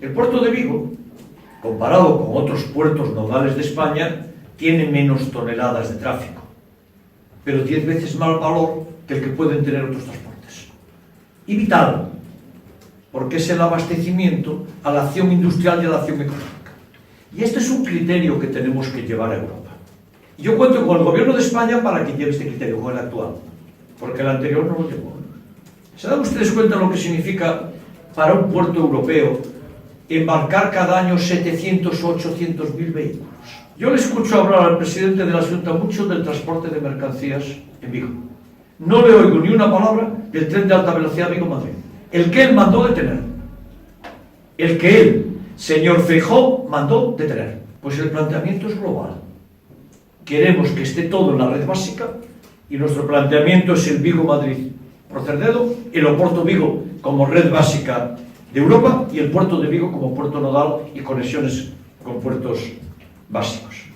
El puerto de Vigo, comparado con otros puertos nodales de España, tiene menos toneladas de tráfico, pero 10 veces más valor que el que pueden tener otros transportes. Y vital, porque es el abastecimiento a la acción industrial y a la acción económica. Y este es un criterio que tenemos que llevar a Europa. Y yo cuento con el gobierno de España para que lleve este criterio, con el actual, porque el anterior no lo llevó. ¿Se dan ustedes cuenta de lo que significa para un puerto europeo embarcar cada año 700 o 800 mil vehículos? Yo le escucho hablar al presidente de la Junta mucho del transporte de mercancías en Vigo. No le oigo ni una palabra del tren de alta velocidad Vigo-Madrid, el que él mandó detener, el que él, señor Feijóo, mandó detener. Pues el planteamiento es global. Queremos que esté todo en la red básica y nuestro planteamiento es el Vigo-Madrid por Cerdedo, el Oporto Vigo como red básica de Europa y el puerto de Vigo como puerto nodal y conexiones con puertos básicos.